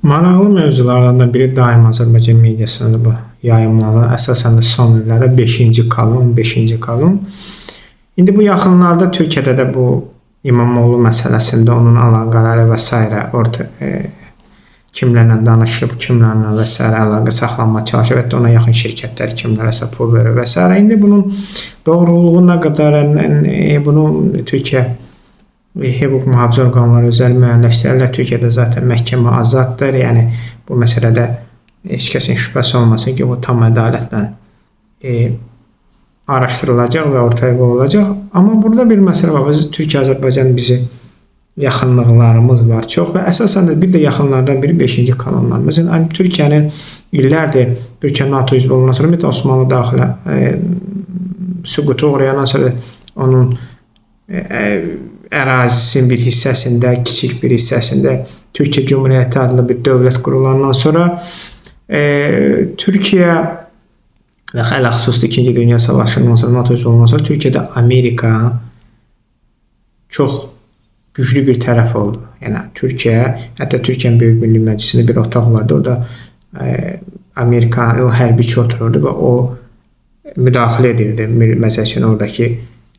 Maraqlı mövzulardan da biri daim Azərbaycan mediasında bu yayımlanan, əsasən də son illərdə 5-ci kolon, 5-ci kolon. İndi bu yaxınlarda Türkiyədə də bu İmamoğlu məsələsində onun əlaqələri və s. orta kimlərlə danışıb, kimlərlə və s. əlaqə saxlanmaya çalışıb, hətta ona yaxın şirkətlər kimlərəsə pul verir və s. İndi bunun doğruluğu nə qədər, bunu Türkiyə hüquq mühafizə orqanları özəl müəyyənləşdirirlər. Türkiyədə zaten məhkəmə azaddır. Yəni bu məsələdə heç kəsin şübhəsi olmasın ki, bu tam ədalətlə araşdırılacaq və ortaya qoyulacaq. Amma burada bir məsələ var. Türkiyə-Azərbaycan bizi yaxınlıqlarımız var çox və əsasən də bir də yaxınlardan biri 5-ci kolonlarımız. Yəni Türkiyənin illərdir Türkiyə NATO üzvü olandan sonra ümumiyyətlə Osmanlı daxilə süquta uğrayandan sonra onun ərazisinin bir hissəsində, kiçik bir hissəsində Türkiyə Cumhuriyyəti adlı bir dövlət qurulandan sonra Türkiyə və hələ xüsusi 2-ci Dünya Savaşı'ndan sonra NATO üzvü olandan sonra Türkiyədə Amerika çox güclü bir tərəf oldu. Yəni Türkiyə, hətta Türkiyənin Böyük Milli Məclisində bir otaq vardı. Orada Amerikalı hərbiçi otururdu və o müdaxilə edildi. Məsələn, oradakı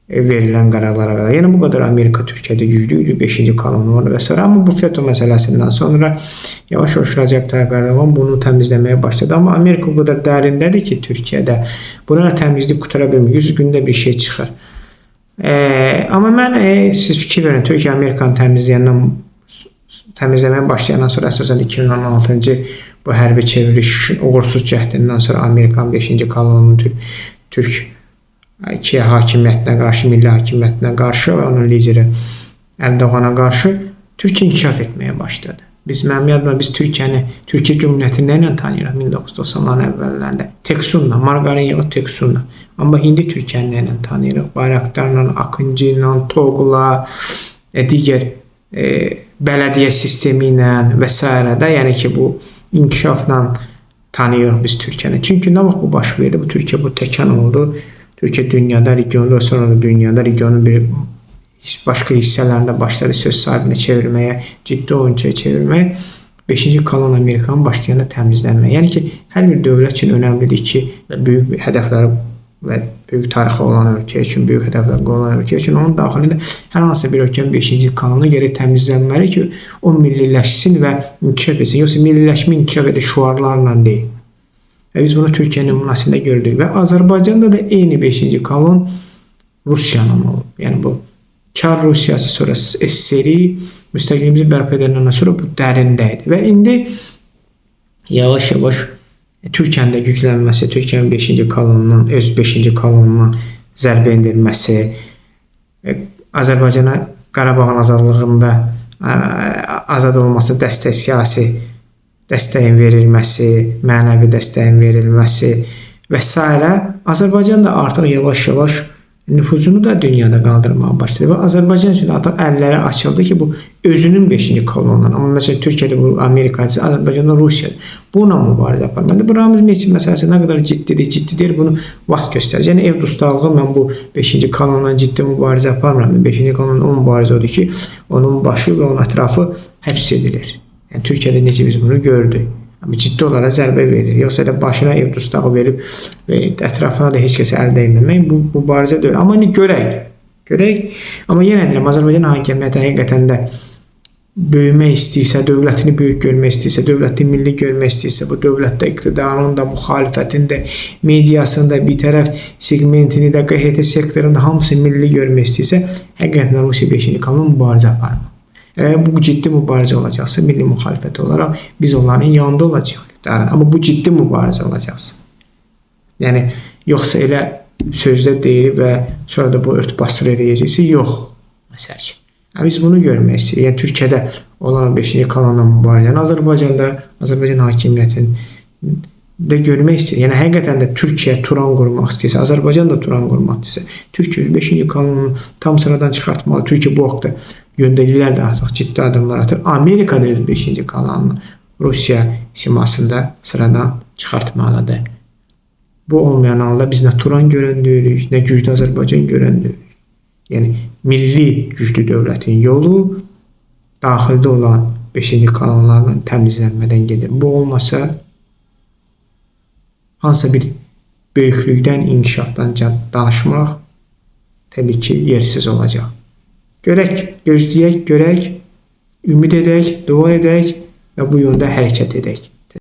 verilən qərarlara qədər. Yəni bu qədər Amerika Türkiyədə güclü idi, 5-ci kolonu var və s. Amma bu FETÖ məsələsindən sonra yavaş-yavaş Rəcəb Tayyip Ərdoğan bunu təmizləməyə başladı. Amma Amerika o qədər dərindədir ki, Türkiyədə buna təmizlik qutara bilmir. 100 gündə bir şey çıxır. Amma mən siz fikir verin, Türkiyə Amerikanı təmizləməyə başlayandan sonra əsasən 2016-cı bu hərbi çevriliş uğursuz cəhdindən sonra Amerikanın 5-ci kolonunun Türk hakimiyyətinə qarşı, milli hakimiyyətinə qarşı və onun lideri Ərdoğana qarşı Türkiyə inkişaf etməyə başladı. Mənim yadıma biz Türkiyə Cumhuriyyətini nə ilə tanıyırıq 1990'ların əvvəllərində? Teksunla, margarin yağı Teksunla. Amma indi Türkiyəni nə ilə tanıyırıq? Bayraktarla, Akıncı ilə, TOG'la, digər bələdiyyə sistemi ilə və s. Yəni ki, bu inkişafla tanıyırıq biz Türkiyəni. Çünki nə vaxt bu baş verdi? Bu Türkiyə bu təkan oldu. Türkiyə dünyada, regionda və sonra da dünyada, regionun bir başqa hissələrində başladı söz sahibinə çevirməyə, ciddi oyuncuya çevirməyə, 5-ci kolon Amerikanın başlayanda təmizlənməyə. Yəni ki, hər bir dövlət üçün önəmlidir ki, böyük hədəfləri və böyük tarixi olan ölkə üçün, böyük hədəfləri olan ölkə üçün onun daxilində hər hansı bir ölkənin 5-ci kolonu geri təmizlənməli ki, o milliləşsin və inkişaf etsin. Yoxsa milliləşmə inkişaf edir şüarlarla deyil. Biz bunu Türkiyə nümunəsində gördük və Azərbaycanda da eyni 5-ci kolon Rusiyanın olub. Yəni bu Çar Rusiyası, sonra SSR müstəqilimizi bərpa edəndən sonra bu dərində idi. Və indi yavaş-yavaş Türkiyənin də güclənməsi, Türkiyənin 5-ci kolonunun öz 5-ci kolonuna zərbə endirməsi, Azərbaycana Qarabağın azadlığında azad olması dəstək, siyasi dəstəyin verilməsi, mənəvi dəstəyin verilməsi və s. Azərbaycan da artıq yavaş-yavaş nüfuzunu da dünyada qaldırmağa başladı və Azərbaycan üçün artıq əlləri açıldı ki, bu özünün 5-ci kolonundan. Amma məsələn, Türkiyədə bu Amerikacı, Azərbaycanda Rusiyadır. Bununla mübarizə aparır. Məndə bu Ramiz Meçin məsələsi nə qədər ciddidir, bunu vaxt göstərir. Yəni ev dostlarlığı mən bu 5-ci kolonla ciddi mübarizə aparmıram. 5-ci kolonla o mübarizə odur ki, onun başı və onun ətrafı həbs edilir. Yəni Türkiyədə necə biz bunu gördük. Ciddi olaraq zərbə verir. Yoxsa da başına ev dustağı verib və ətrafına da heç kəsə əl dəyməmək bu mübarizə deyil. Amma indi görək. Amma yenə deyirəm, Azərbaycan hakimiyyəti həqiqətən də böyümək istəyirsə, dövlətini böyük görmək istəyirsə, dövlətini milli görmək istəyirsə, bu dövlətdə iqtidarın da, müxalifətin də, mediasının da bir tərəf segmentini də, QHT sektorunu da hamısı milli görmək istəyirsə, həqiqətən Rusiya 5-ci kolonla mübarizə aparmır. Eğer bu ciddi mübarizə olacaqsa, milli müxalifət olaraq biz onların yanında olacaq. Amma bu ciddi mübarizə olacaqsa. Yəni, yoxsa elə sözdə deyir və sonra da bu örtbasdır eləyəcəksə, yox. Məsəl üçün. Biz bunu görmək istəyirik. Yəni, Türkiyədə olan 5-ci kolonla mübarizəni Azərbaycan hakimiyyətinin də görmək istəyir. Yəni, həqiqətən də Türkiyə Turan qurmaq istəyirsə, Azərbaycan da Turan qurmaq istəyirsə, Türkiyə 5-ci kolonunu tam sıradan çıxartmalı. Türkiyə bu vaxtda göndərilirlər də artıq ciddi adımlar atır. Amerika da 5-ci kolonunu Rusiya simasında sıradan çıxartmalıdır. Bu olmayan halda biz nə Turan göründürük, nə güclü Azərbaycan göründürük. Yəni, milli güclü dövlətin yolu daxildə olan 5-ci kanallarla təmizlənmədən gedir. Bu olmasa hansısa bir böyüklükdən, inkişafdan danışmaq təbii ki, yersiz olacaq. Görək, gözləyək, görək, ümid edək, dua edək və bu yöndə hərəkət edək.